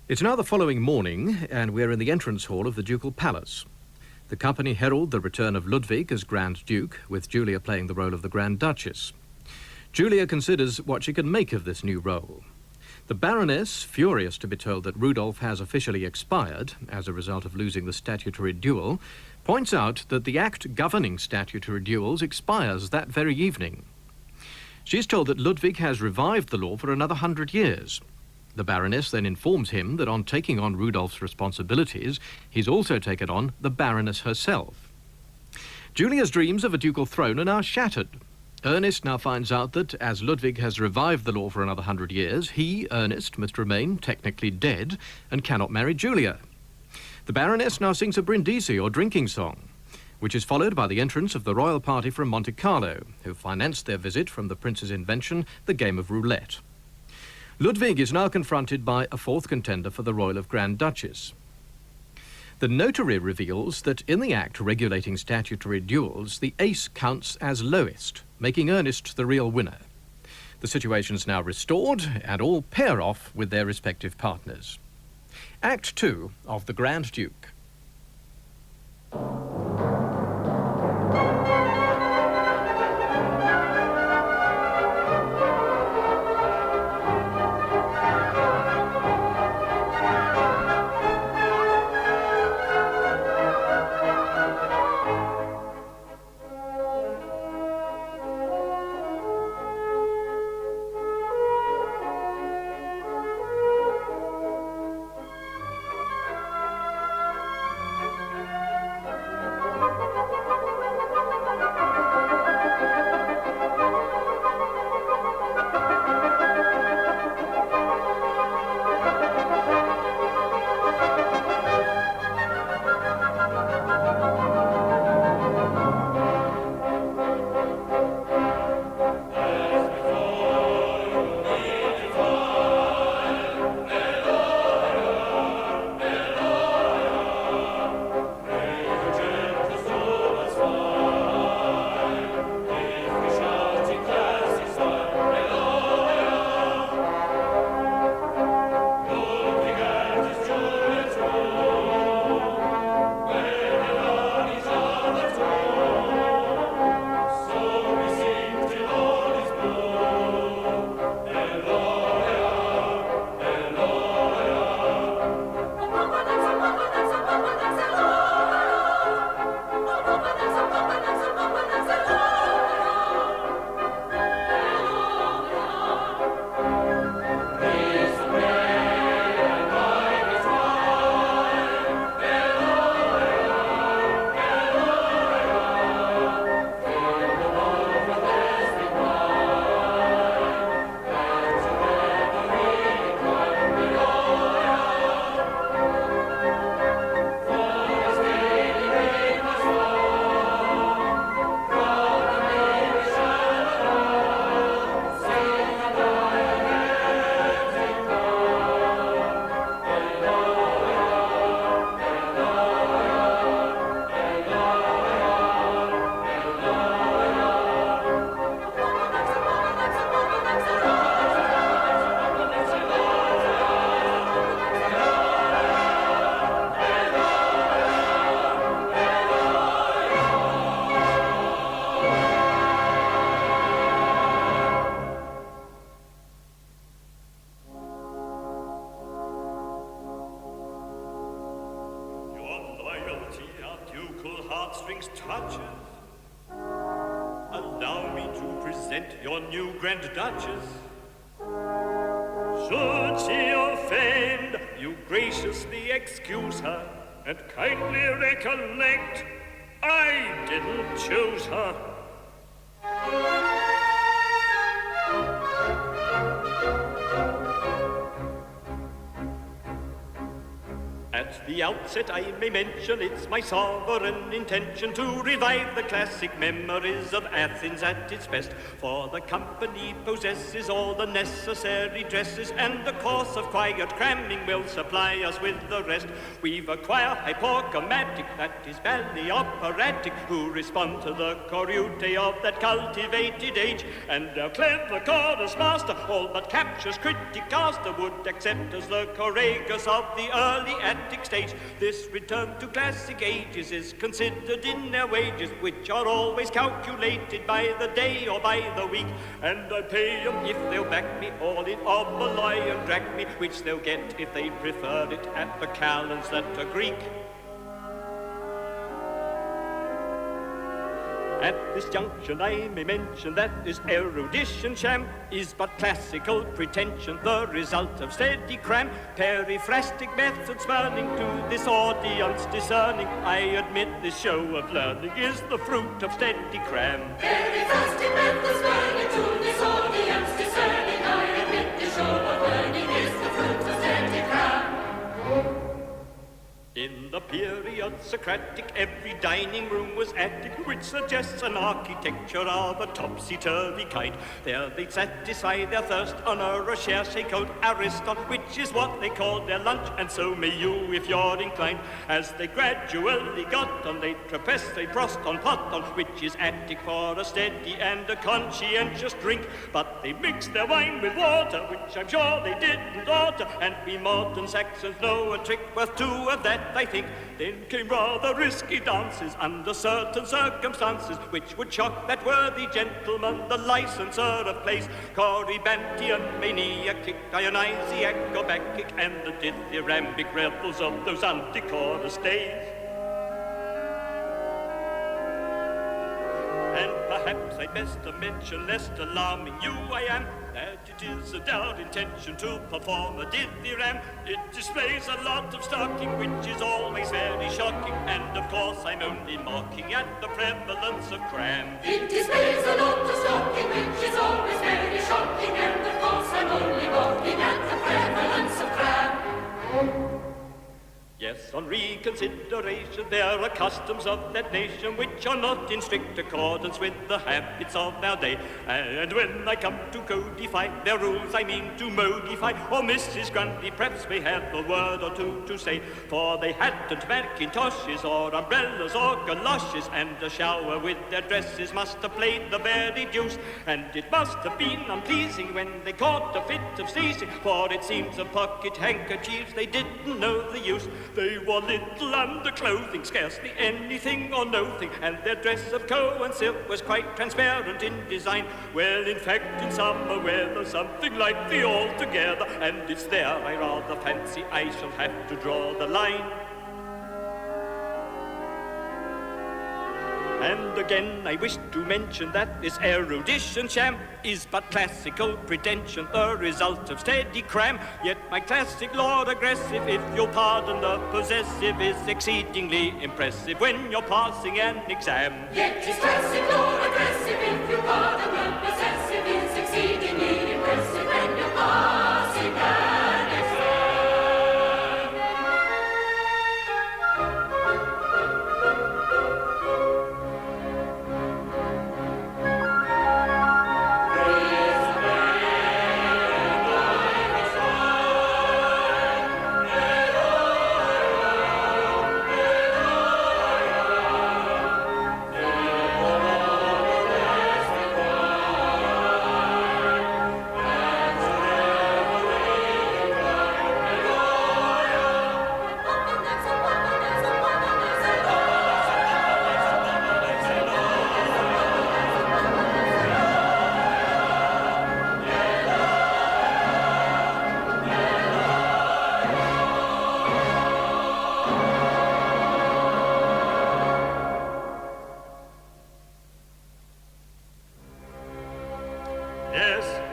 It's now the following morning, and we're in the entrance hall of the Ducal Palace. The company herald the return of Ludwig as Grand Duke, with Julia playing the role of the Grand Duchess. Julia considers what she can make of this new role. The Baroness, furious to be told that Rudolph has officially expired as a result of losing the statutory duel, points out that the act governing statutory duels expires that very evening. She's told that Ludwig has revived the law for another 100 years. The Baroness then informs him that on taking on Rudolph's responsibilities, he's also taken on the Baroness herself. Julia's dreams of a ducal throne are now shattered. Ernest now finds out that, as Ludwig has revived the law for another 100 years, he, Ernest, must remain technically dead and cannot marry Julia. The Baroness now sings a brindisi, or drinking song, which is followed by the entrance of the royal party from Monte Carlo, who financed their visit from the prince's invention, the game of roulette. Ludwig is now confronted by a fourth contender for the role of Grand Duchess. The notary reveals that in the act regulating statutory duels, the ace counts as lowest, making Ernest the real winner. The situation's now restored, and all pair off with their respective partners. Act 2 of The Grand Duke. heartstrings touches. Allow me to present your new Grand Duchess. Should she offend, you graciously excuse her, and kindly recollect, I didn't choose her. At the outset I may mention it's my sovereign intention to revive the classic memories of Athens at its best. For the company possesses all the necessary dresses, and a course of quiet cramming will supply us with the rest. We've a choir hypogrammatic, that is ballet operatic, who respond to the chorute of that cultivated age. And our clever chorus master, all but captious critic caster, would accept as the choragus of the early Attic stage. This return to classic ages is considered in their wages, which are always calculated by the day or by the week. And I pay them if they'll back me, all in oboli and drachmi, which they'll get if they prefer it at the calends that are Greek. At this junction I may mention that this erudition sham is but classical pretension, the result of steady cram, periphrastic methods burning to this audience discerning. I admit this show of learning is the fruit of steady cram. Periphrastic methods burning to this audience discerning. I admit this show of learning is the fruit of steady cram. In the period Socratic, every dining room was attic, which suggests an architecture of a topsy-turvy kind. There they'd satisfy their thirst on a recherche called Ariston, which is what they called their lunch, and so may you if you're inclined. As they gradually got on, they trapest, they prost on poton, which is Attic for a steady and a conscientious drink. But they mixed their wine with water, which I'm sure they didn't order, and we modern Saxons know a trick worth two of that, I think. Then came rather risky dances under certain circumstances, which would shock that worthy gentleman, the licensor of plays. Corybantian, maniac, Dionysiac, or Bacchic, and the dithyrambic revels of those antichorus days. And perhaps I'd best to mention, lest alarming you I am, that it is our intention to perform a dithyram. It displays a lot of stocking, which is always very shocking, and of course I'm only mocking at the prevalence of cram. It displays a lot of stocking, which is always very shocking, and of course I'm only mocking at the prevalence of cram. Yes, on reconsideration, there are customs of that nation which are not in strict accordance with the habits of our day. And when I come to codify their rules, I mean to modify. Or Mrs. Grundy perhaps may have a word or two to say, for they hadn't Macintoshes or umbrellas or galoshes, and a shower with their dresses must have played the very deuce. And it must have been unpleasing when they caught a fit of sneezing, for it seems of pocket handkerchiefs they didn't know the use. They wore little underclothing, scarcely anything or nothing, and their dress of cow and silk was quite transparent in design. Well, in fact, in summer weather, something like the altogether, and it's there I rather fancy I shall have to draw the line. And again I wish to mention that this erudition sham is but classical pretension, the result of steady cram. Yet my classic lord aggressive, if you'll pardon the possessive, is exceedingly impressive when you're passing an exam. Yet his classic lord aggressive, if you pardon the possessive, is exceedingly impressive when you're passing an exam.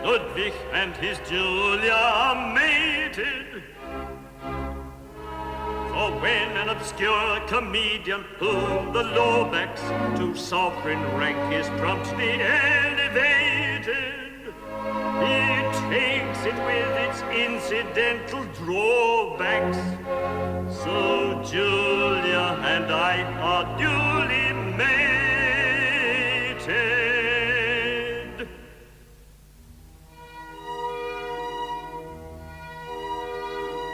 Ludwig and his Julia are mated. For when an obscure comedian, whom the law backs to sovereign rank, is promptly elevated, he takes it with its incidental drawbacks. So Julia and I are duly mated.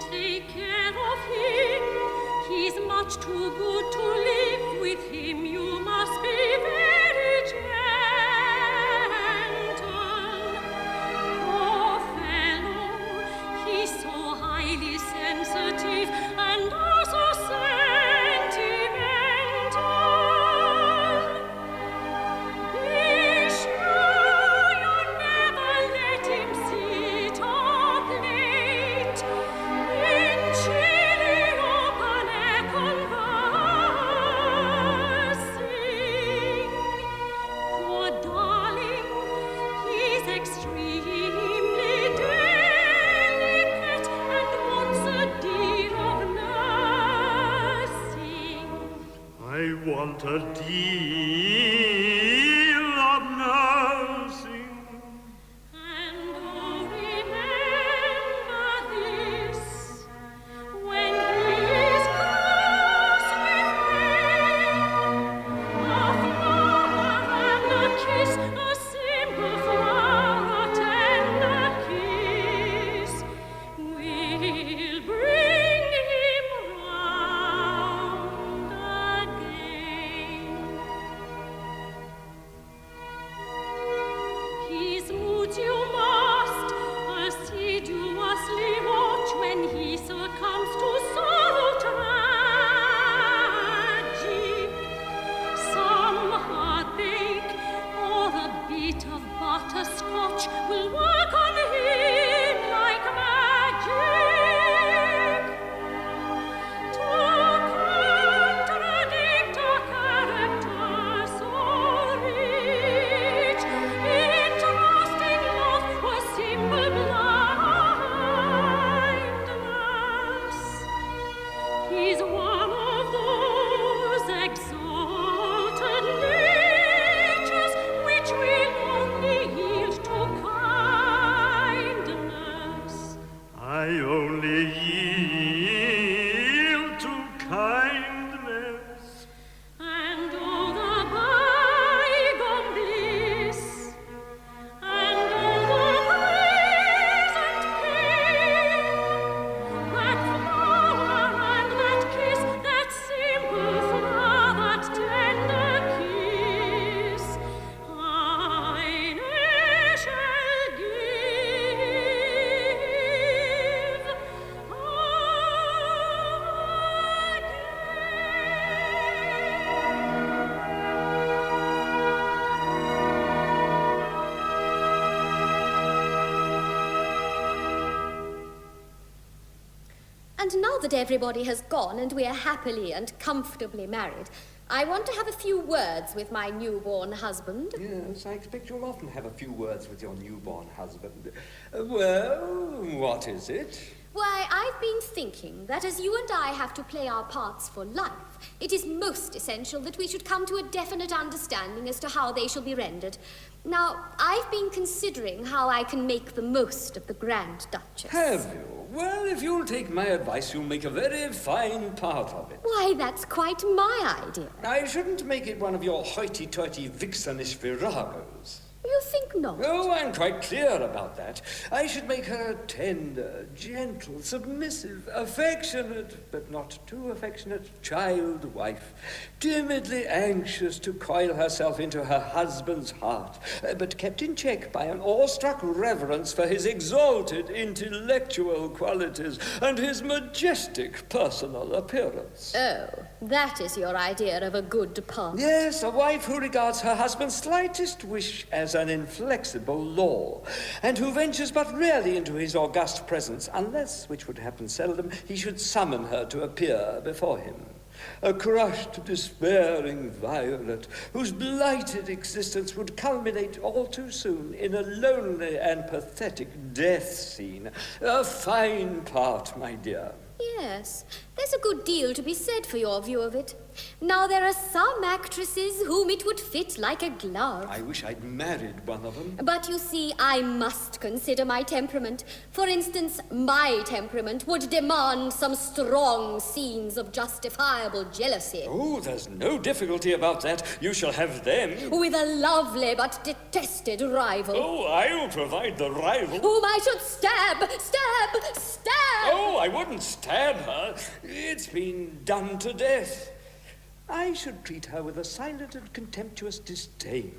Take care of him, he's much too good to live with him. You must be very gentle. Poor fellow, he's so highly sensitive and also sentimental. Be sure you never let him sit up late in chilly open air conversing. Poor darling, he's extremely delicate and wants a deal of nursing. I want a deal of nursing. And oh, remember this, when he is close with me, a flower and a kiss, a simple flower, a tender kiss, will bring him round again. His moods you must assiduously watch when he succumbs to sorrow tragic. Some heartache or a bit of butterscotch will work on him like magic. To contradict a character so rich in trusting love were simple blindness. He's one of those exalted natures which will only yield to kindness. I only yield to kindness. And oh, the bygone bliss, and oh, the present pain, that flower and that kiss, that simple flower, that tender kiss, I ne'er shall give And now that everybody has gone and we are happily and comfortably married, I want to have a few words with my newborn husband. Yes, I expect you'll often have a few words with your newborn husband. Well, what is it? Why, I've been thinking that as you and I have to play our parts for life, it is most essential that we should come to a definite understanding as to how they shall be rendered. Now, I've been considering how I can make the most of the Grand Duchess. Have you? Well, if you'll take my advice, you'll make a very fine part of it. Why, that's quite my idea. I shouldn't make it one of your hoity-toity vixenish viragos. You think not? Oh, I'm quite clear about that. I should make her tender, gentle, submissive, affectionate, but not too affectionate, child wife, timidly anxious to coil herself into her husband's heart, but kept in check by an awestruck reverence for his exalted intellectual qualities and his majestic personal appearance. Oh, that is your idea of a good partner. Yes, a wife who regards her husband's slightest wish as an inflexible law, and who ventures but rarely into his august presence, unless, which would happen seldom, he should summon her to appear before him. A crushed, despairing violet, whose blighted existence would culminate all too soon in a lonely and pathetic death scene. A fine part, my dear. Yes, there's a good deal to be said for your view of it. Now, there are some actresses whom it would fit like a glove. I wish I'd married one of them. But you see, I must consider my temperament. For instance, my temperament would demand some strong scenes of justifiable jealousy. Oh, there's no difficulty about that. You shall have them. With a lovely but detested rival. Oh, I'll provide the rival. Whom I should stab! Oh, I wouldn't stab her. It's been done to death. I should treat her with a silent and contemptuous disdain,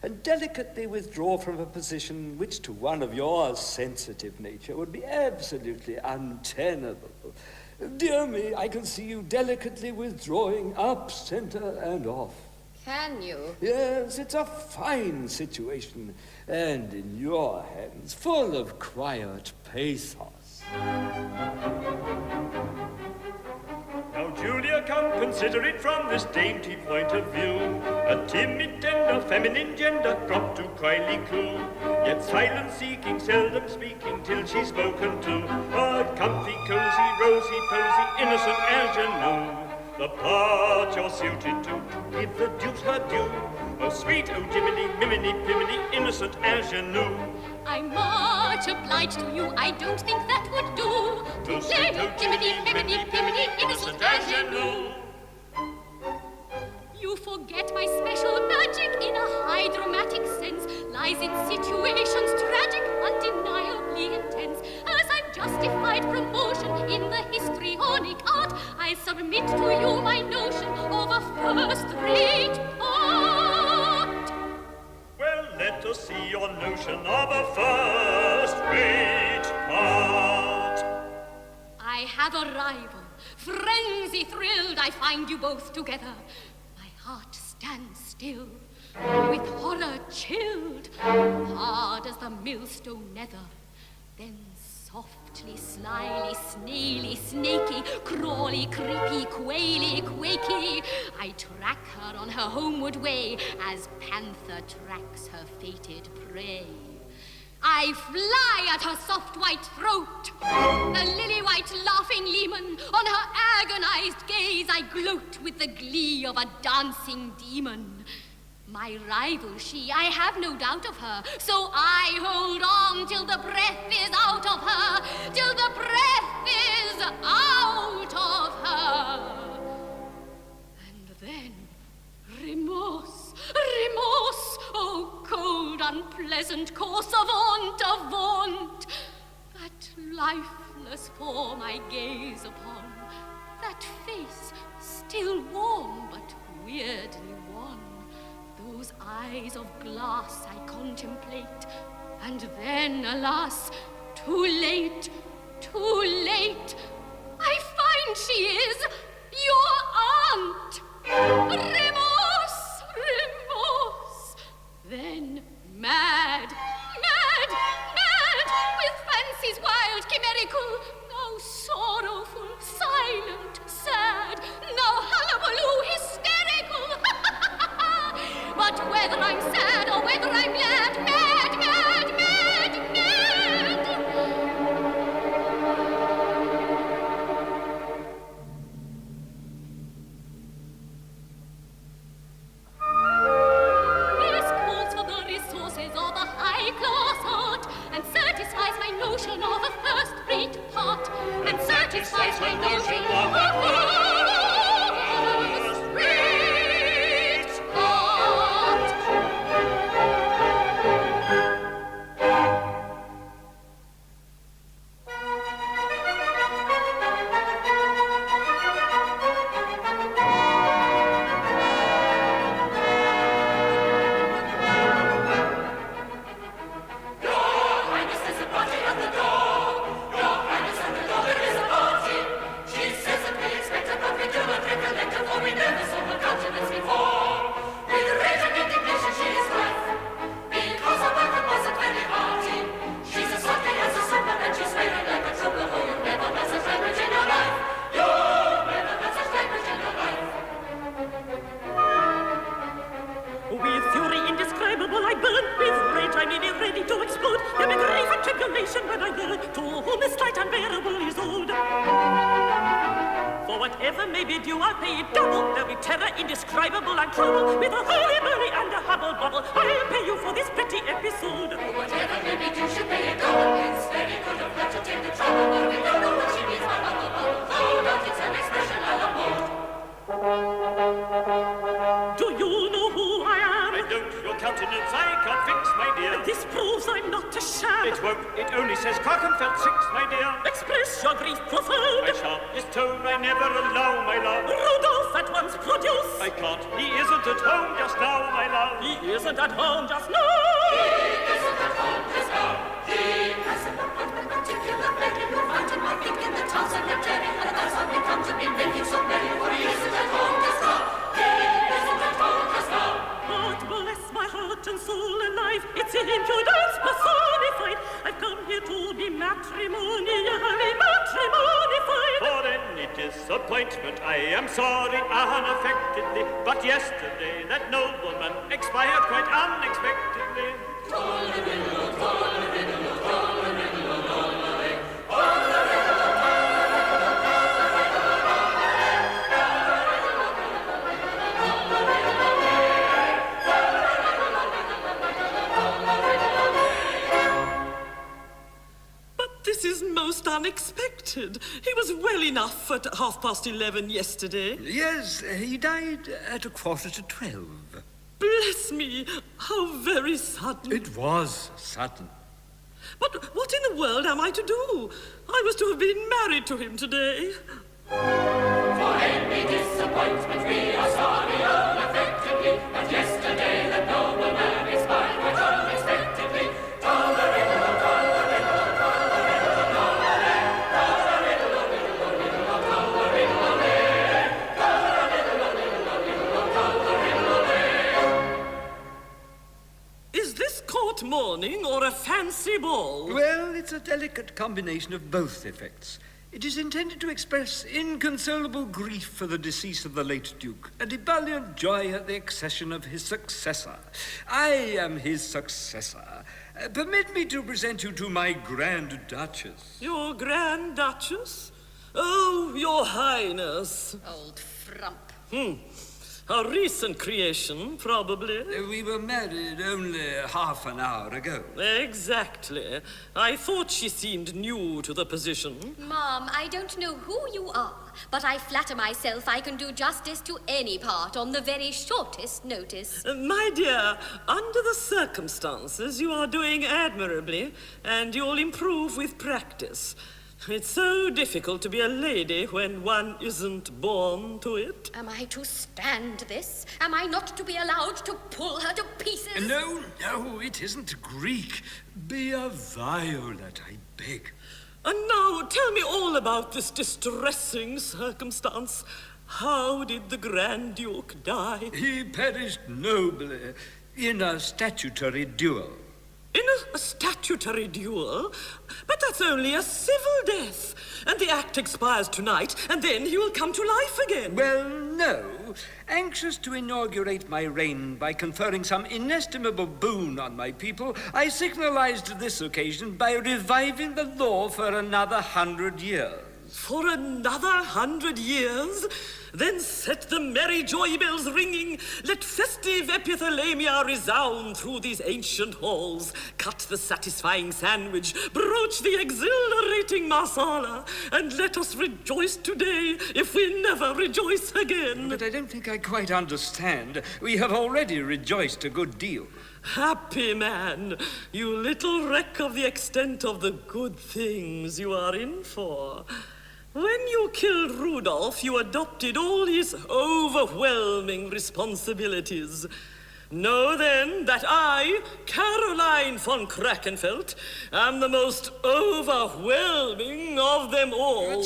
and delicately withdraw from a position which to one of your sensitive nature would be absolutely untenable. Dear me, I can see you delicately withdrawing up, center, and off. Can you? Yes, it's a fine situation, and in your hands, full of quiet pathos. Now, Julia, come consider it from this dainty point of view. A timid, tender, feminine gender, dropped to quietly cool, yet silent seeking, seldom speaking, till she's spoken to. A comfy, cozy, rosy, posy, innocent ingenue. The part you're suited to give the deuce her due. Oh, sweet, oh, Jiminy, Miminy, Piminy, innocent ingenue. I'm much obliged to you, I don't think that would do. To say, oh, Jiminy, Miminy, Piminy, innocent ingenue. You forget my special magic in a high dramatic sense lies in situations tragic, undeniably intense. As I've justified promotion in the histrionic art, I submit to you my notion of a first-rate part. Well, let us see your notion of a first-rate part. I have a rival, frenzy thrilled, I find you both together. My heart stands still, with horror chilled, hard as the millstone nether. Then softly, slyly, snaily, snaky, crawly, creepy, quaily, quaky, I track her on her homeward way as panther tracks her fated prey. I fly at her soft white throat, the lily-white laughing leman. On her agonized gaze I gloat with the glee of a dancing demon. My rival she, I have no doubt of her, so I hold on till the breath is out of her, till the breath is out of her. And then remorse, remorse, oh cold, unpleasant course of vaunt, that lifeless form I gaze upon, that face still warm but weirdly wan, those eyes of glass I contemplate, and then, alas, too late, I find she is your aunt. Remorse, remorse. Then mad, with fancies wild, chimerical, now sorrowful, silent, sad, now hullabaloo, hysterical. But whether I'm sad or whether I'm mad, mad. This calls for the resources of a high-class art and satisfies my notion of a first-rate part and satisfies my notion of a first-rate part. She says a whatever may be due, I'll pay it double. There'll be terror indescribable and trouble, with a hurry-burry and a hubble-bubble. I'll pay you for this pretty episode. Whatever may be due, should pay it double. It's very good of her to take the trouble, but we don't know what she means by bubble bubble. No doubt it's an expression a la mode. Do you know who I am? I don't. Your countenance I can't fix, my dear. This proves I'm not a sham. It won't. It only says Clerkenfeld 6, my dear. Express your grief profound. My sharpest tone I never allow, my love. Rudolph at once produce. I can't. He isn't at home just now, my love. He isn't at home just now. Isn't at home just now. He has an appointment particular very. You'll find him, I think, in the town cemetery. And that's how we come to be making so merry. For he isn't at home just now. He isn't at home just now. God bless my heart and soul and life. It's impudence personified. I've come here to be matrimonially matrimonified. For any disappointment, I am sorry unaffectedly. But yesterday that nobleman expired quite unexpectedly. This is most unexpected. He was well enough at 11:30 yesterday. Yes, he died at 11:45. Bless me, how very sudden. It was sudden. But what in the world am I to do? I was to have been married to him today. For any disappointment, we are sorry unaffectedly. But yesterday that nobleman expired quite unexpectedly. Is this court mourning or a fancy ball? Well, it's a delicate combination of both effects. It is intended to express inconsolable grief for the decease of the late Duke, and ebullient joy at the accession of his successor. I am his successor. Permit me to present you to my Grand Duchess. Your Grand Duchess? Oh, Your Highness. Old frump. A recent creation, probably. We were married only half an hour ago. Exactly. I thought she seemed new to the position. Mom, I don't know who you are, but I flatter myself I can do justice to any part on the very shortest notice. My dear, under the circumstances, you are doing admirably, and you'll improve with practice. It's so difficult to be a lady when one isn't born to it. Am I to stand this? Am I not to be allowed to pull her to pieces? No, it isn't Greek. Be a violet, I beg. And now tell me all about this distressing circumstance. How did the Grand Duke die? He perished nobly in a statutory duel. In a statutory duel? But that's only a civil death. And the act expires tonight, and then he will come to life again. Well, no. Anxious to inaugurate my reign by conferring some inestimable boon on my people, I signalized this occasion by reviving the law for another 100 years. For another 100 years? Then set the merry joy bells ringing. Let festive epithalamia resound through these ancient halls. Cut the satisfying sandwich, broach the exhilarating marsala, and let us rejoice today if we never rejoice again. But I don't think I quite understand. We have already rejoiced a good deal. Happy man, you little reck of the extent of the good things you are in for. When you killed Rudolph, you adopted all his overwhelming responsibilities. Know then that I, Caroline von Krakenfeld, am the most overwhelming of them all.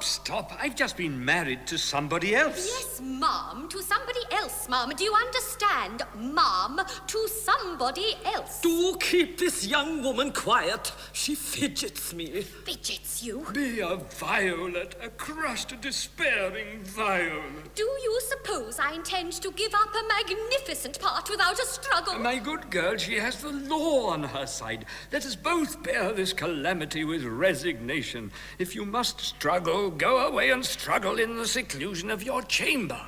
Stop. I've just been married to somebody else. Yes, Mom, to somebody else, Mom. Do you understand? Mom, to somebody else. Do keep this young woman quiet. She fidgets me. Fidgets you? Be a violet, a crushed, despairing violet. Do you suppose I intend to give up a magnificent part part without a struggle. My good girl, she has the law on her side. Let us both bear this calamity with resignation. If you must struggle, go away and struggle in the seclusion of your chamber.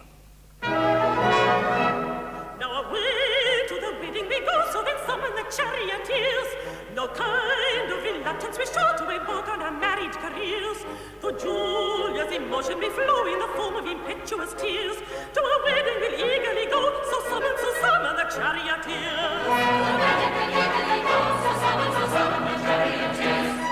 Now away to the wedding we go, so then summon the charioteers. No kind of reluctance we show to embark on our married careers. For Julia's emotion may flow in the form of impetuous tears. To our wedding we'll eagerly go, so summon the charioteers. To the wedding we'll eagerly go, so summon the charioteers.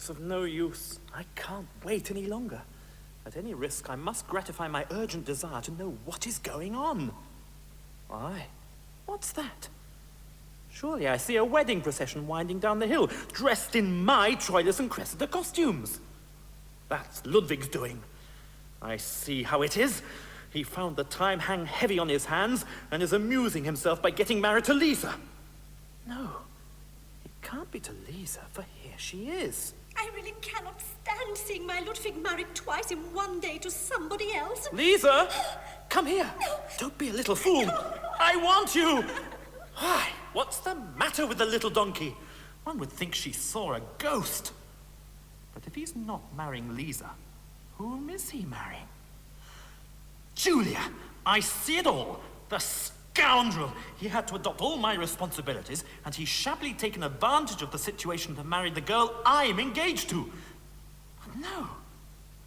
It's of no use. I can't wait any longer. At any risk, I must gratify my urgent desire to know what is going on. Why? What's that? Surely I see a wedding procession winding down the hill, dressed in my Troilus and Cressida costumes. That's Ludwig's doing. I see how it is. He found the time hang heavy on his hands and is amusing himself by getting married to Lisa. No, it can't be to Lisa, for here she is. I really cannot stand seeing my Ludwig married twice in one day to somebody else. Lisa, come here. No. Don't be a little fool. I want you. Why, what's the matter with the little donkey? One would think she saw a ghost. But if he's not marrying Lisa, whom is he marrying? Julia, I see it all. The scoundrel! He had to adopt all my responsibilities, and he's shabbily taken advantage of the situation to marry the girl I'm engaged to. But no,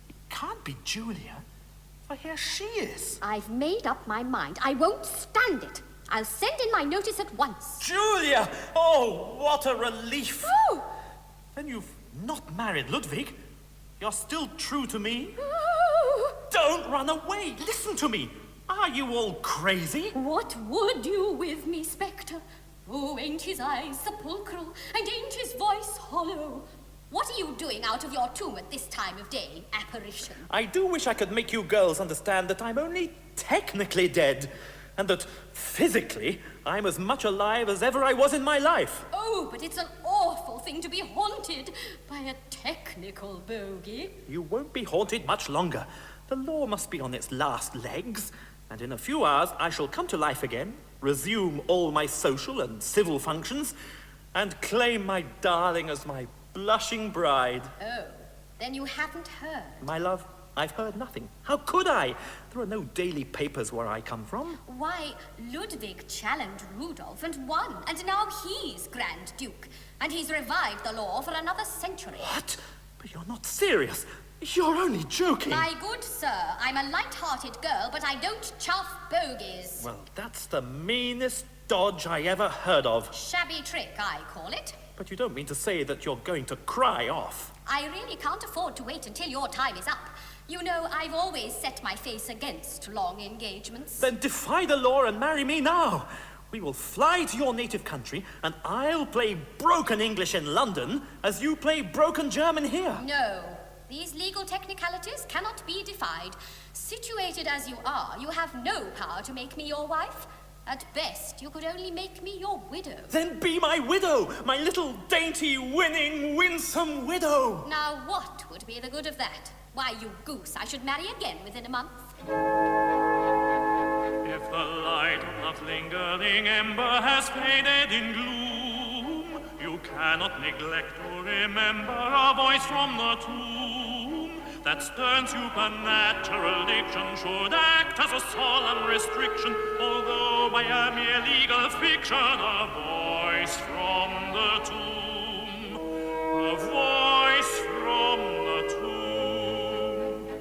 it can't be Julia, for here she is. I've made up my mind. I won't stand it. I'll send in my notice at once. Julia! Oh, what a relief! Oh! Then you've not married Ludwig. You're still true to me. Oh! Don't run away. Listen to me. Are you all crazy? What would you with me, Spectre? Oh, ain't his eyes sepulchral, and ain't his voice hollow? What are you doing out of your tomb at this time of day, apparition? I do wish I could make you girls understand that I'm only technically dead, and that physically I'm as much alive as ever I was in my life. Oh, but it's an awful thing to be haunted by a technical bogey. You won't be haunted much longer. The law must be on its last legs, and in a few hours I shall come to life again, resume all my social and civil functions, and claim my darling as my blushing bride. Oh, then you haven't heard. My love, I've heard nothing. How could I? There are no daily papers where I come from. Why, Ludwig challenged Rudolph and won, and now he's Grand Duke, and he's revived the law for another century. What? But you're not serious. You're only joking. My good sir, I'm a light-hearted girl, but I don't chaff bogies. Well, that's the meanest dodge I ever heard of. Shabby trick, I call it. But you don't mean to say that you're going to cry off. I really can't afford to wait until your time is up. You know, I've always set my face against long engagements. Then defy the law and marry me now. We will fly to your native country, and I'll play broken English in London as you play broken German here. No. These legal technicalities cannot be defied. Situated as you are, you have no power to make me your wife. At best, you could only make me your widow. Then be my widow, my little dainty, winning, winsome widow. Now, what would be the good of that? Why, you goose, I should marry again within a month. If the light of that lingering ember has faded in gloom, you cannot neglect to remember a voice from the tomb. That stern supernatural diction should act as a solemn restriction, although by a mere legal fiction, a voice from the tomb, a voice from the tomb.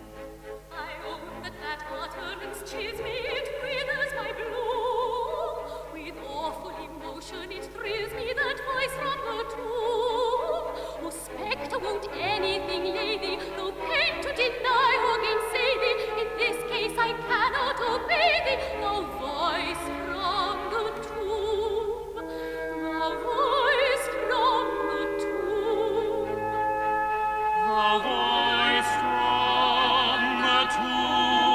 I own that utterance chills me, it withers my bloom. With awful emotion it thrills me, that voice from the tomb. Oh, spectre, won't anything lay thee, no pain to deny or gainsay thee. In this case I cannot obey thee. The voice from the tomb, the voice from the tomb. The voice from the tomb,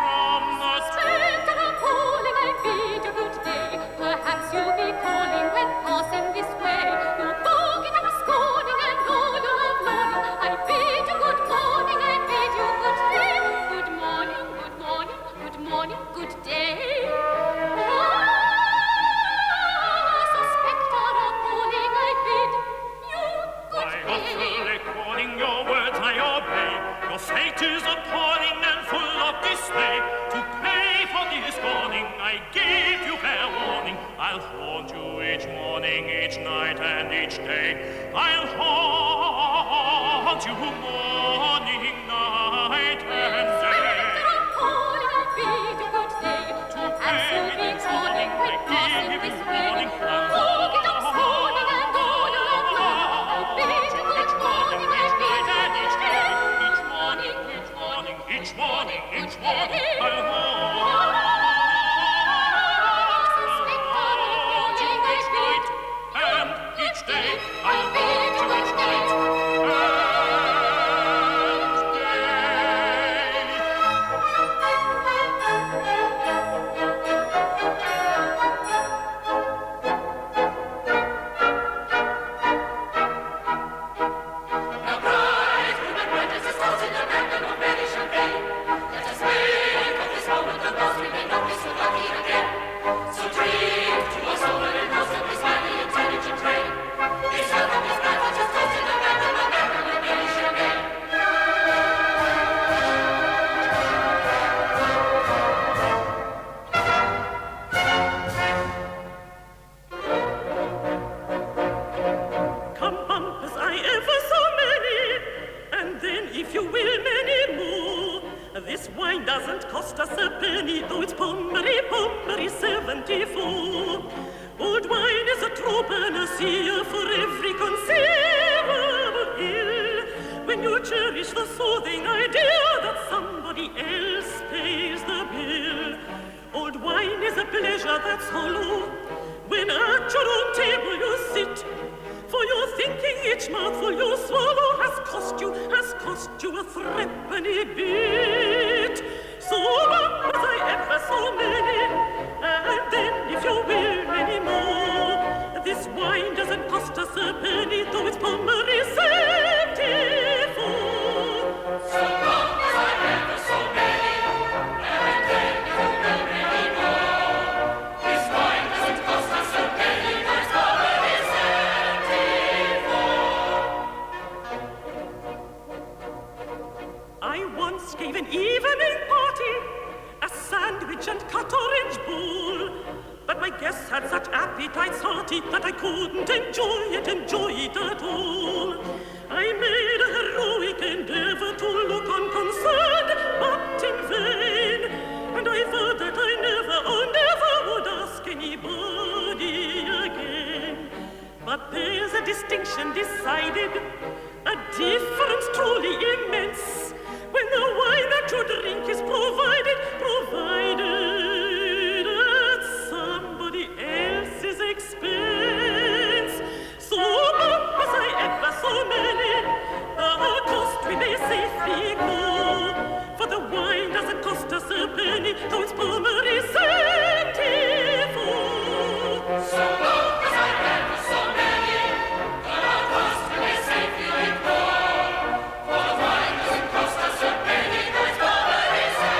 from the Spectre calling, I bid you good day. Perhaps you'll be calling when passing this way. You're voguing and scorning and all your love longing. I bid you good morning, I bid you good day. Good morning, good morning, good morning, good day. So spectre calling, I bid you good I day. offer recording your words I obey. Your fate is appalling and full of dismay. To pay for this warning, I give you fair warning. I'll haunt you each morning, each night, and each day. I'll haunt you morning, night, and day. Spectre calling, I bid you good day. Perhaps you'll be calling when passing this way. You're voguing and scorning and all your love longing. I bid you good panacea for every conceivable ill. When you cherish the soothing idea that somebody else pays the bill. Old wine is a pleasure that's hollow. When at your own table you sit, for you're thinking each mouthful you swallow has cost you a threepenny bit. So long as I ever so many, and then if you will many more. This wine doesn't cost us a penny, though it's Pommery 74. So long as I ever so many, and then if you will many more. This wine doesn't cost us a penny, though it's Pommery 74. I once gave an evening party, a sandwich and cut orange bowl. But my guests had such appetites hearty that I couldn't enjoy it at all. I made a heroic endeavor to look unconcerned, but in vain. And I vowed that I never would ask anybody again. But there's a distinction decided, a difference truly immense, when the wine that you drink is provided at somebody else's expense. So much as I ever so many, the cost we may safely go, for the wine doesn't cost us a penny, though it's Pommery 74. So long as I ever so many, the cost we may safely go, for the wine doesn't cost us a penny, though it's Pommery 74.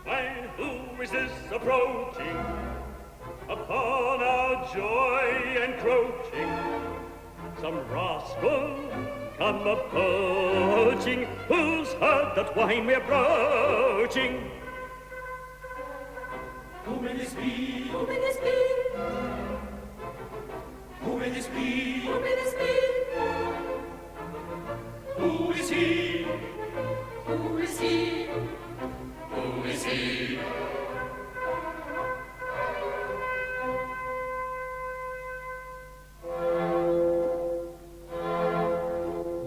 Why, who is this approaching? Upon our joy encroaching. Some rascal come approaching, who's heard that wine we're broaching? Who may this be? Who may this be? Who may this be? Who may this be? Who is he? Who is he? Who is he?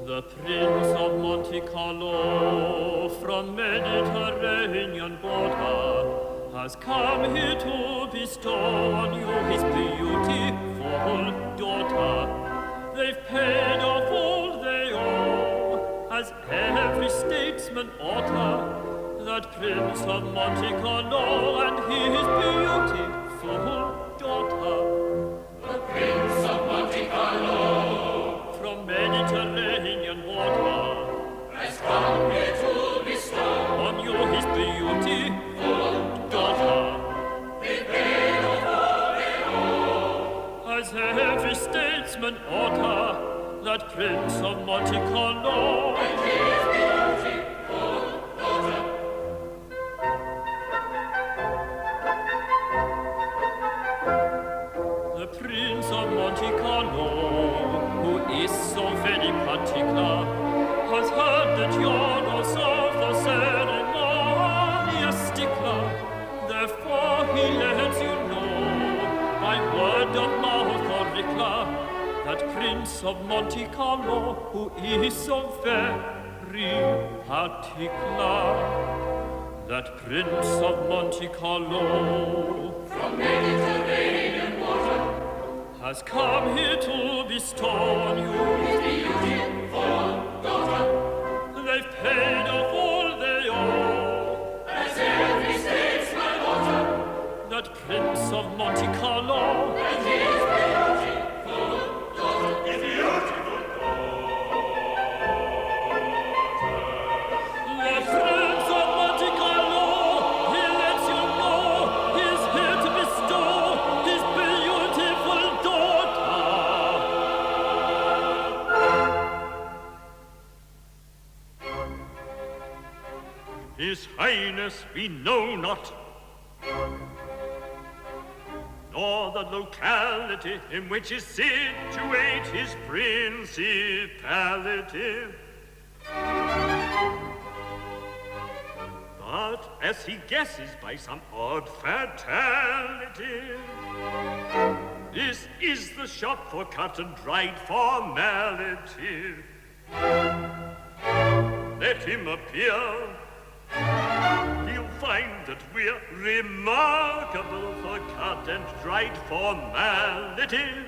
The Prince of Monte Carlo from Mediterranean border has come here to bestow on you his beautiful daughter. They've paid off all they owe, as every statesman oughta. That Prince of Monte Carlo and his beautiful daughter. The Prince of Monte Carlo From Mediterranean border has come here to bestow on you his beautiful daughter. the pain of all they owe. As every statesman oughta, that Prince of Monte Carlo And his beautiful daughter. The Prince of Monte Carlo, who is so very particular, has heard that you're also for ceremony a stickler. Therefore he lets you know, by word of mouth auricular, that Prince of Monte Carlo, who is so very particular. That Prince of Monte Carlo From Mediterranean water, has come here to bestow on you his beautiful daughter. They've paid off all they owe, As every statesman oughta, that Prince of Monte Carlo and his beautiful daughter. His beautiful The Prince of Monte Carlo, he lets you know he's here to bestow his beautiful daughter. His Highness genus we know not, nor the locality in which is situate his principality. But as he guesses by some odd fatality, this is the shop for cut and dried formality. Let him appear. He'll find that we're remarkable for cut and dried formality.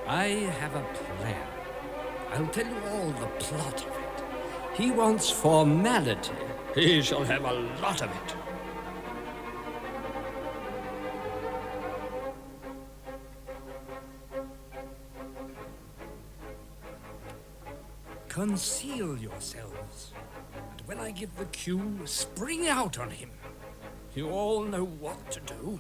I have a plan. I'll tell you all the plot of it. He wants formality. He shall have a lot of it. Conceal yourselves, and when I give the cue, spring out on him. You all know what to do.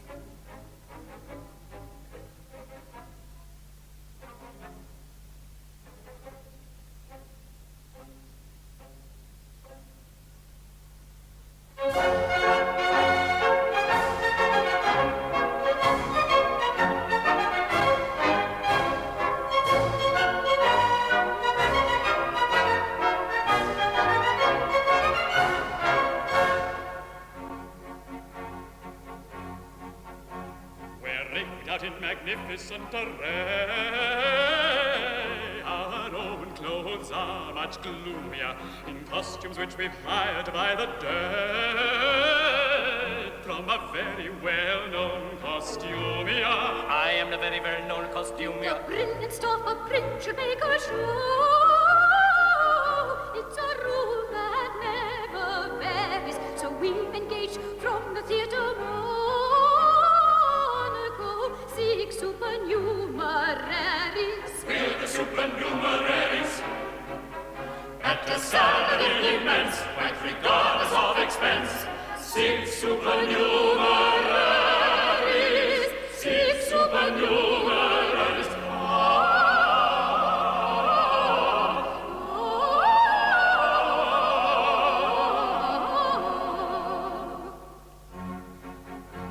Magnificent array. Our own clothes are much gloomier in costumes which we've hired by the day from a very well-known costumier. I am the very well-known costumier. The brilliant stuff a print should make a show. It's a rule that never varies, so we've engaged from the theatre Sic supernumeraris. We're the supernumeraris. At a salary immense, quite regardless of expense. Sic supernumeraris. Sic supernumeraris.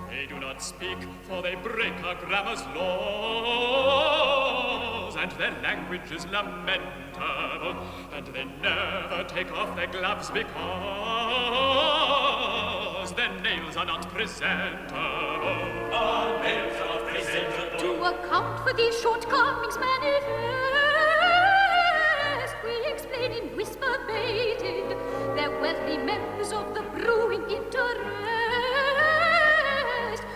They do not speak, for they break our grammar's laws, and their language is lamentable, and they never take off their gloves because their nails are not presentable. Our nails are not presentable. To account for these shortcomings manifest, we explain in whisper baited, they're wealthy members of the brewing interest.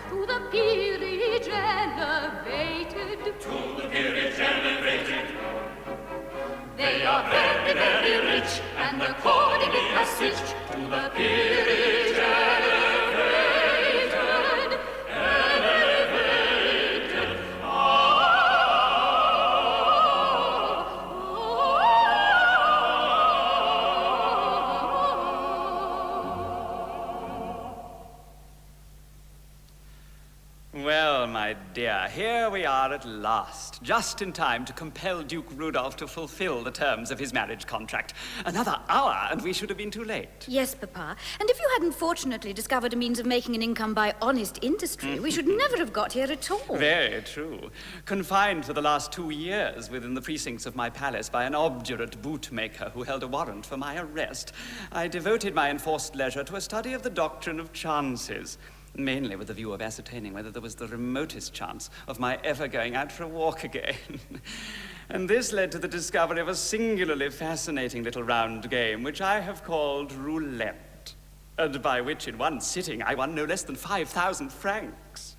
To the peerage elevated. To the peerage elevated. They are very, very rich, and accordingly have switched to the peerage elevated. Elevated. Well, my dear, here we are at last, just in time to compel Duke Rudolph to fulfill the terms of his marriage contract. Another hour, and we should have been too late. Yes, Papa. And if you hadn't fortunately discovered a means of making an income by honest industry, we should never have got here at all. Very true. Confined for the last 2 years within the precincts of my palace by an obdurate bootmaker who held a warrant for my arrest, I devoted my enforced leisure to a study of the doctrine of chances, mainly with the view of ascertaining whether there was the remotest chance of my ever going out for a walk again. And this led to the discovery of a singularly fascinating little round game, which I have called roulette, and by which in one sitting I won no less than 5,000 francs.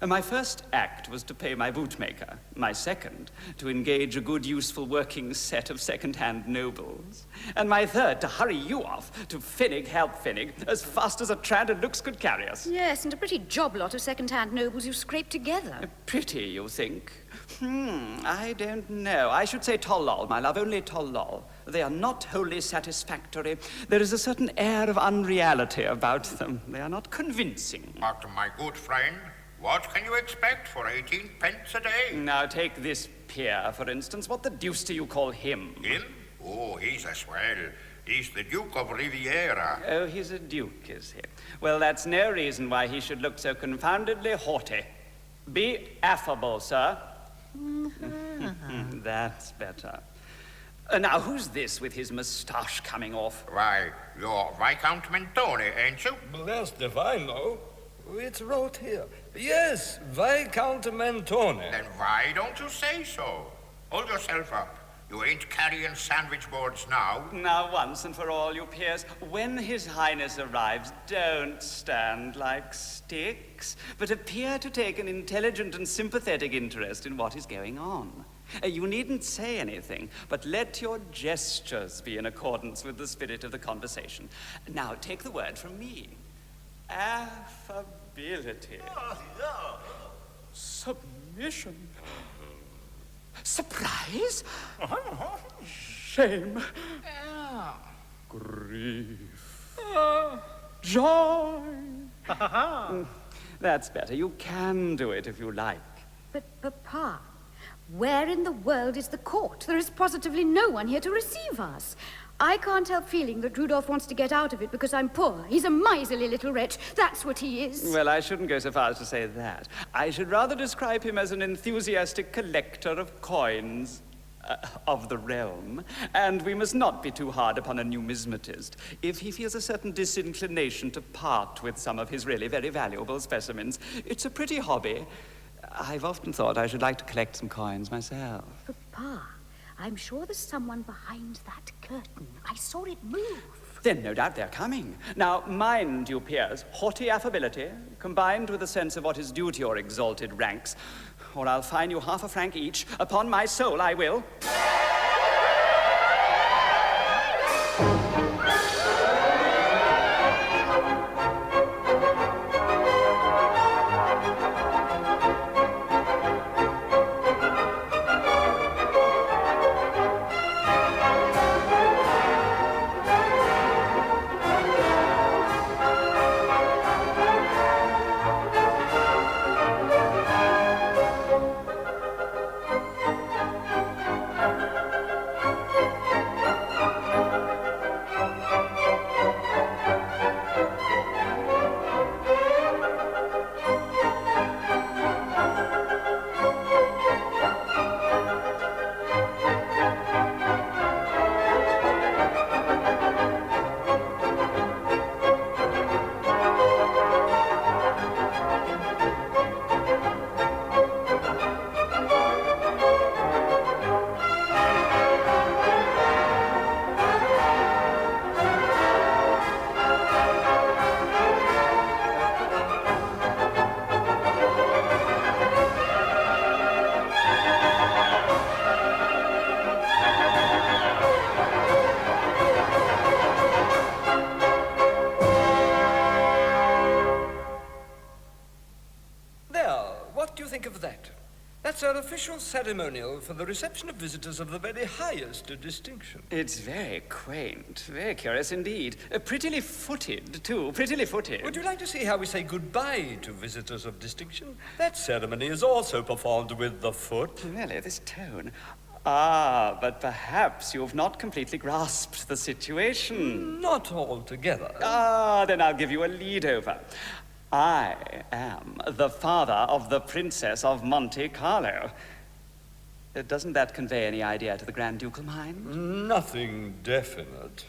My first act was to pay my bootmaker. My second, to engage a good, useful working set of second-hand nobles. And my third, to hurry you off to Finnig, help Finnig, as fast as a trad and looks could carry us. Yes, and a pretty job lot of second-hand nobles you scraped together. Pretty, you think? I don't know. I should say tollol, my love, only tollol. They are not wholly satisfactory. There is a certain air of unreality about them. They are not convincing. But, my good friend, what can you expect for 18 pence a day? Now, take this peer, for instance. What the deuce do you call him? Him? Oh, he's a swell. He's the Duke of Riviera. Oh, he's a duke, is he? Well, that's no reason why he should look so confoundedly haughty. Be affable, sir. That's better. Now, who's this with his moustache coming off? Why, you're Viscount Mentone, ain't you? Blessed if I know. It's wrote here. Yes, Viscount Mentone. Then why don't you say so? Hold yourself up. You ain't carrying sandwich boards now. Now, once and for all, you peers, when His Highness arrives, don't stand like sticks, but appear to take an intelligent and sympathetic interest in what is going on. You needn't say anything, but let your gestures be in accordance with the spirit of the conversation. Now, take the word from me. Affability. Submission. Surprise? Shame. Grief. Joy. That's better. You can do it if you like. But, Papa, where in the world is the court? There is positively no one here to receive us. I can't help feeling that Rudolph wants to get out of it because I'm poor. He's a miserly little wretch. That's what he is. Well, I shouldn't go so far as to say that. I should rather describe him as an enthusiastic collector of coins of the realm. And we must not be too hard upon a numismatist if he feels a certain disinclination to part with some of his really very valuable specimens. It's a pretty hobby. I've often thought I should like to collect some coins myself. Papa, I'm sure there's someone behind that curtain. I saw it move. Then no doubt they're coming. Now, mind you, peers, haughty affability, combined with a sense of what is due to your exalted ranks, or I'll fine you half a franc each. Upon my soul, I will. That's our official ceremonial for the reception of visitors of the very highest distinction. It's very quaint, very curious indeed. Prettily footed, too, prettily footed. Would you like to see how we say goodbye to visitors of distinction? That ceremony is also performed with the foot. Really, this tone. Ah, but perhaps you've not completely grasped the situation. Not altogether. Ah, then I'll give you a lead-over. I am the father of the Princess of Monte Carlo. Doesn't that convey any idea to the Grand Ducal mind? Nothing definite.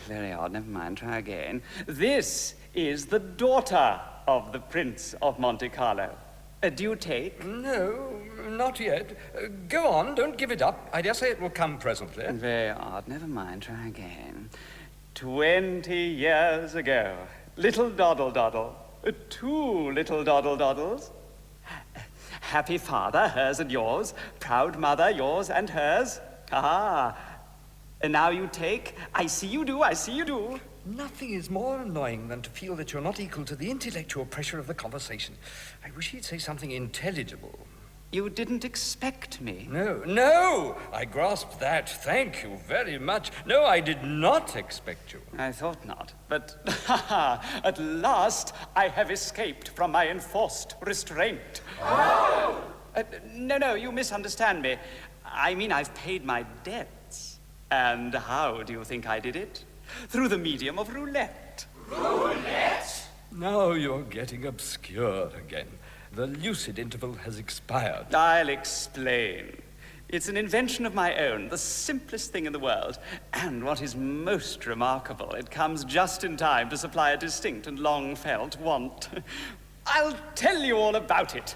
Very odd. Never mind. Try again. This is the daughter of the Prince of Monte Carlo. Do you take? No, not yet. Go on, don't give it up. I dare say it will come presently. Very odd. Never mind. Try again. 20 years ago, little Doddle Doddle, 2 little Doddle Doddles, Happy father, hers and yours. Proud mother, yours and hers. Ah, and now you take. I see you do, I see you do. Nothing is more annoying than to feel that you're not equal to the intellectual pressure of the conversation. I wish he'd say something intelligible. You didn't expect me. No, I grasped that. Thank you very much. No, I did not expect you. I thought not, but at last I have escaped from my enforced restraint. Oh! No, you misunderstand me. I mean, I've paid my debts. And how do you think I did it? Through the medium of roulette. Roulette? Now you're getting obscure again. The lucid interval has expired. I'll explain. It's an invention of my own, the simplest thing in the world. And what is most remarkable, it comes just in time to supply a distinct and long-felt want. I'll tell you all about it.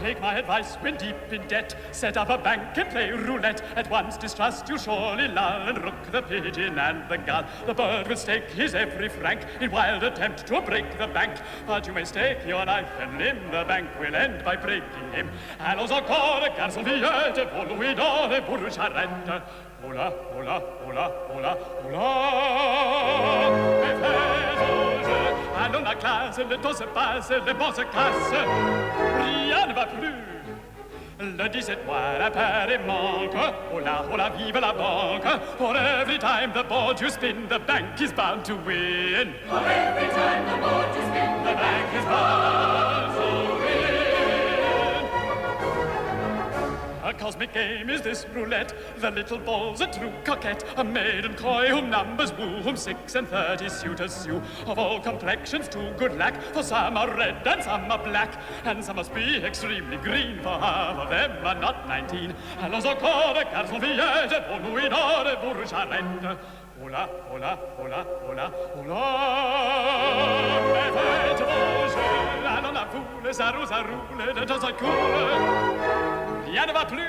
Take my advice when deep in debt. Set up a bank and play roulette. At once distrust you surely lull, and rook the pigeon and the gull. The bird will stake his every franc in wild attempt to break the bank. But you may stake your life and limb. The bank will end by breaking him. Allons encore, garçon villette, pour louis dans les bourges arrête. Oula, oula, oula, oula, oula. Mais fais au jeu. Allons la classe, le temps se passe, les bons se cassent. Rien ne va plus. Le 17 mois, la paire est manque. Hola, vive la banque. For every time the board you spin, the bank is bound to win. For every time the board you spin, the bank is bound to win. A cosmic game is this roulette. The little ball's a true coquette, a maiden coy whom numbers woo, whom 6 and 30 suitors sue. Of all complexions to good lack, for some are red and some are black, and some must be extremely green, for half of them are not 19. Allons encore, garçon villette, pour louis dans les bourges arrête. Oula, oula, oula, oula, oula. Mais faites vos jeux, allons la foule, ça roule, de temps en coule. Rien ne va plus.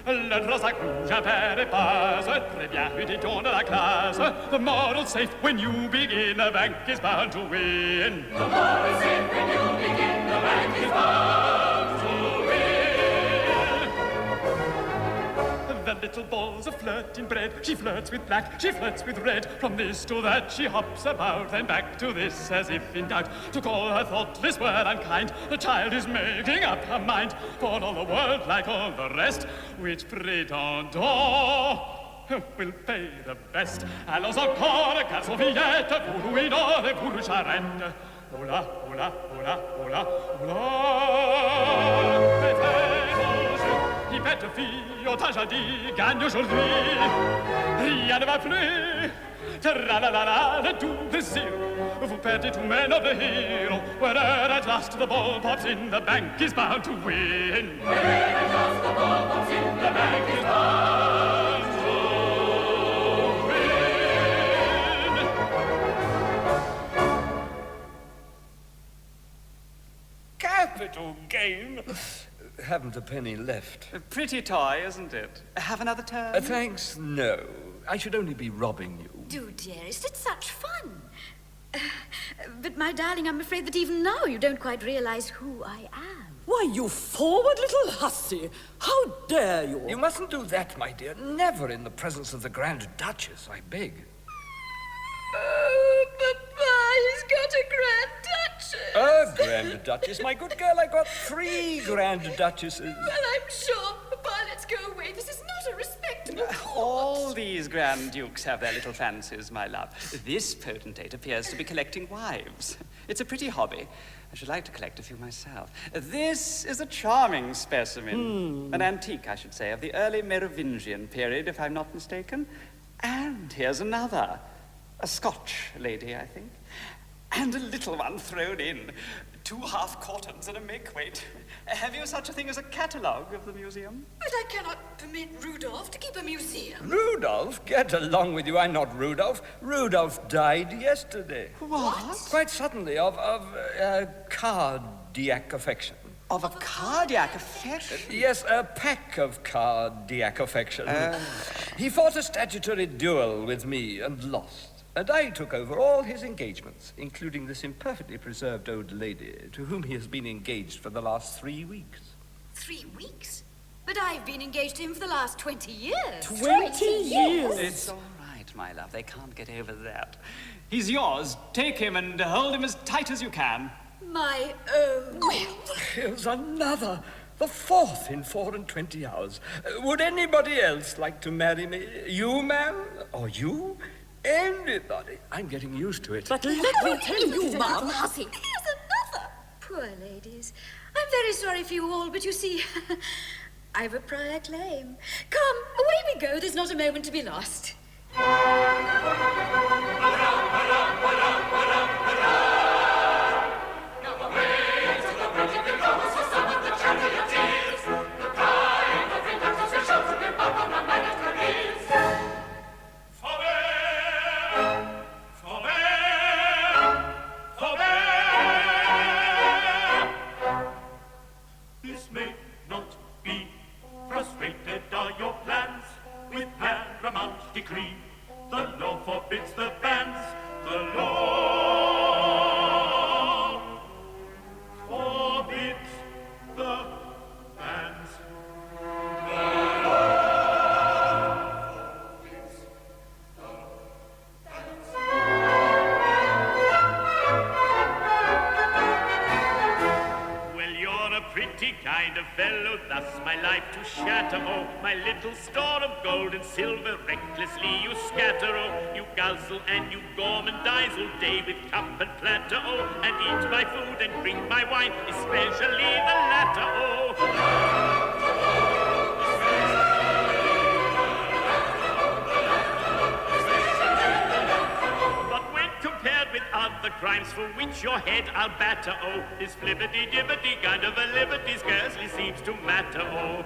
Le droit s'accroche, un père et passe. Très bien, dit-on de la classe. The moral's safe when you begin. The bank is bound to win. The moral's safe when you begin. The bank is bound to win. The little ball's a flirting bred. She flirts with black, she flirts with red. From this to that she hops about, then back to this as if in doubt. To call her thoughtless word unkind, the child is making up her mind. For all the world, like all the rest, which prétendant will pay the best. Allons encore, garçon villette, pour louis dans les bourges arrête. Oula, oula, oula, oula, oula. Qui pète fille, otage a dit, gagne aujourd'hui. Rien ne va plus. Tra-la-la-la, the two, the zero. Vous perdez two men of the hero. Wherever at last the ball pops in, the bank is bound to win. Wherever at last the ball pops in, the bank is bound to win. Capital game. Haven't a penny left. A pretty toy, isn't it? Have another turn? Thanks, no. I should only be robbing you. Do, dearest, it's such fun. But, my darling, I'm afraid that even now you don't quite realize who I am. Why, you forward little hussy! How dare you? You mustn't do that, my dear. Never in the presence of the Grand Duchess, I beg. Oh, Papa, he's got a Grand Duchess. A Grand Duchess, my good girl. I got 3 Grand Duchesses. Well, I'm sure. Papa, let's go away. This is not a respectable court. All these Grand Dukes have their little fancies, my love. This potentate appears to be collecting wives. It's a pretty hobby. I should like to collect a few myself. This is a charming specimen. An antique, I should say, of the early Merovingian period, if I'm not mistaken. And here's another. A Scotch lady, I think. And a little one thrown in. 2 half-quarterns and a make-weight. Have you such a thing as a catalogue of the museum? But I cannot permit Rudolph to keep a museum. Rudolph? Get along with you. I'm not Rudolph. Rudolph died yesterday. What? Quite suddenly of cardiac affection. Of a cardiac affection? Yes, a pack of cardiac affection. He fought a statutory duel with me and lost. And I took over all his engagements, including this imperfectly preserved old lady to whom he has been engaged for the last 3 weeks. 3 weeks? But I've been engaged to him for the last 20 years. 20 years? It's all right, my love. They can't get over that. He's yours. Take him and hold him as tight as you can. My own. Well, here's another. The 4th in 24 hours. Would anybody else like to marry me? You, ma'am? Or you? Anybody. I'm getting used to it. But let me tell you, Mum. Here's another. Poor ladies. I'm very sorry for you all, but you see, I've a prior claim. Come, away we go. There's not a moment to be lost. This may not be. Frustrated are your plans with paramount decree. The law forbids the bans. The law forbids the bans. Pretty kind of fellow, thus my life to shatter. Oh, my little store of gold and silver, recklessly you scatter. Oh, you guzzle and you gormandize all day with cup and platter. Oh, and eat my food and drink my wine, especially the latter. Oh. With other crimes for which your head I'll batter, oh, this flippity-dippity kind of a liberty scarcely seems to matter, oh.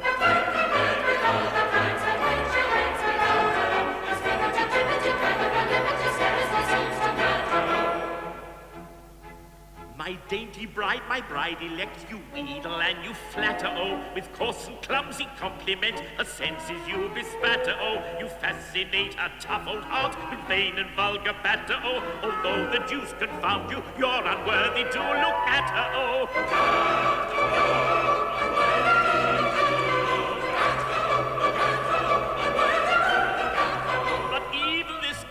My dainty bride, my bride elect, you wheedle and you flatter, oh, with coarse and clumsy compliment, her senses you bespatter, oh, you fascinate her tough old heart with vain and vulgar batter, oh, although the Jews confound you, you're unworthy to look at her, oh.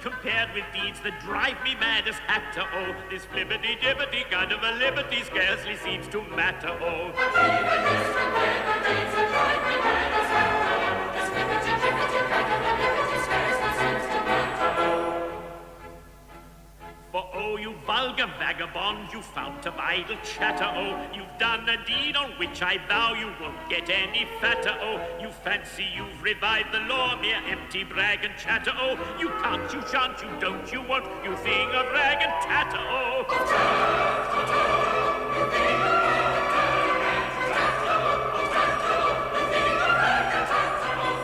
Compared with deeds that drive me mad as hatter, oh, this flippity-dippity kind of a liberty scarcely seems to matter, oh. Even this compared with deeds that drive me mad as hatter, oh, this flippity-dippity kind of a liberty scarcely seems to matter, oh. For oh, you vulgar vagabond, you fount of idle chatter, oh, you've done a deed on which I vow you won't get any fatter, oh, you fancy you've revived the law, mere empty brag and chatter, oh, you can't, you shan't, you don't, you won't, you thing of rag and tatter, oh.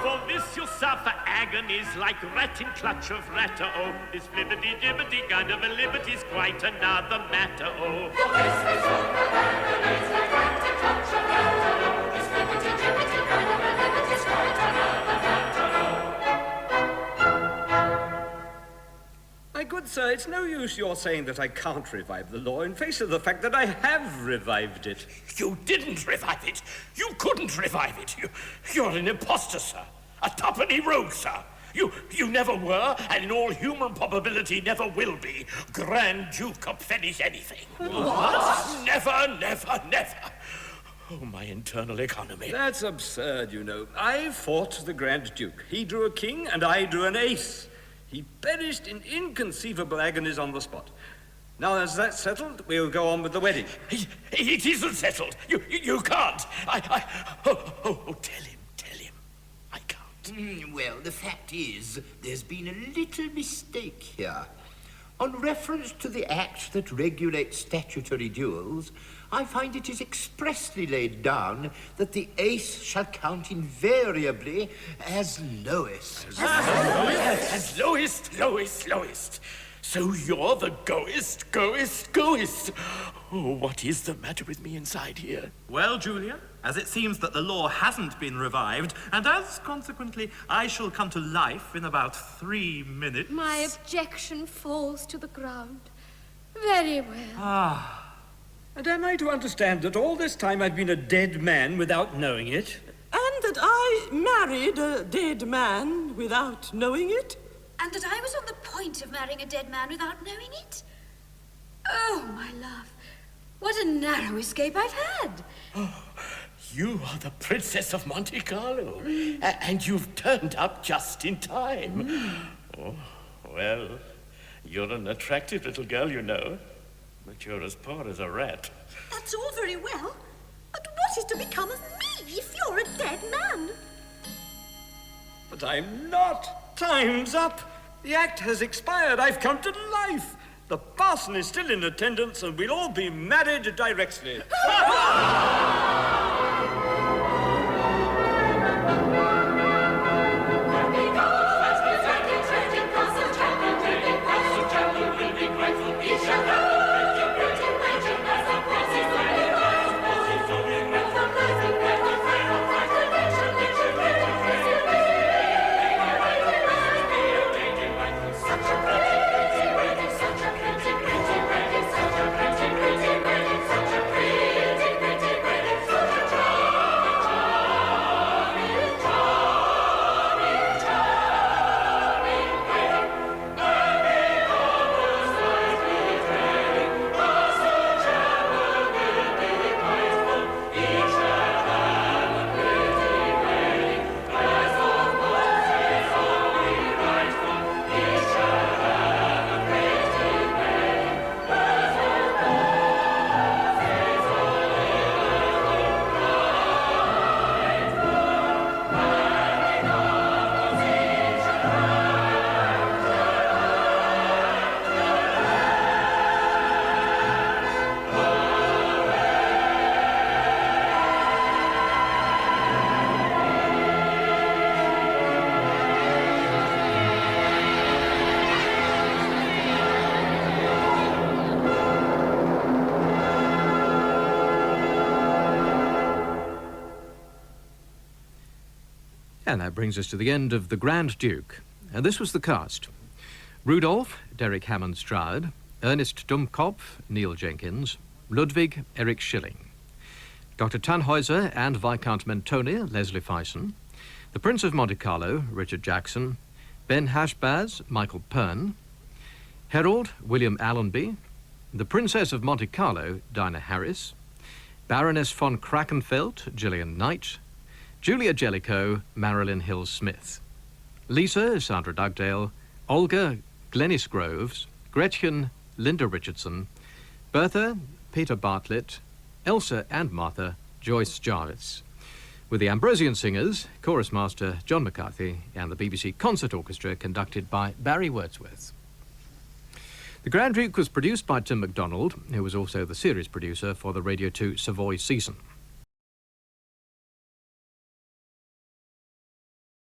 For this you'll suffer agonies like rat in clutch of ratter, oh, this flippity-dippity kind of a liberty's quite another matter, oh. For this you'll suffer agonies like rat in clutch of ratter, oh, this flippity-dippity kind of a liberty's quite another matter, oh. My good sir, it's no use your saying that I can't revive the law in face of the fact that I have revived it. You didn't revive it. You couldn't revive it. You're an imposter, sir. A tuppenny rogue, sir. You never were, and in all human probability never will be, Grand Duke of Fennis anything. What? Never, never, never. Oh, my internal economy. That's absurd, you know. I fought the Grand Duke. He drew a king, and I drew an ace. He perished in inconceivable agonies on the spot. Now, as that's settled, we'll go on with the wedding. It isn't settled. You can't. Tell him. I can't. Well, the fact is, there's been a little mistake here. On reference to the act that regulates statutory duels, I find it is expressly laid down that the ace shall count invariably as lowest. As lowest. So you're the goest. Oh, what is the matter with me inside here? Well, Julia, as it seems that the law hasn't been revived, and as, consequently, I shall come to life in about 3 minutes... My objection falls to the ground. Very well. Ah. And am I to understand that all this time I've been a dead man without knowing it? And that I married a dead man without knowing it? And that I was on the point of marrying a dead man without knowing it? Oh, my love, what a narrow escape I've had. Oh, you are the Princess of Monte Carlo, and you've turned up just in time. Oh, well, you're an attractive little girl, you know, but you're as poor as a rat. That's all very well, but what is to become of me if you're a dead man? But I'm not. Time's up. The act has expired. I've come to life. The parson is still in attendance, and we'll all be married directly. And that brings us to the end of The Grand Duke. And this was the cast. Rudolph, Derek Hammond Stroud, Ernest Dummkopf, Neil Jenkins, Ludwig, Eric Schilling, Dr. Tannhäuser and Viscount Mentone, Leslie Fyson, the Prince of Monte Carlo, Richard Jackson, Ben Hashbaz, Michael Pern, Harold, William Allenby, the Princess of Monte Carlo, Dinah Harris, Baroness von Krakenfeld, Gillian Knight, Julia Jellicoe, Marilyn Hill-Smith, Lisa, Sandra Dugdale, Olga, Glenys Groves, Gretchen, Linda Richardson, Bertha, Peter Bartlett, Elsa and Martha, Joyce Jarvis, with the Ambrosian Singers, chorus master John McCarthy, and the BBC Concert Orchestra conducted by Barry Wordsworth. The Grand Duke was produced by Tim MacDonald, who was also the series producer for the Radio 2 Savoy season.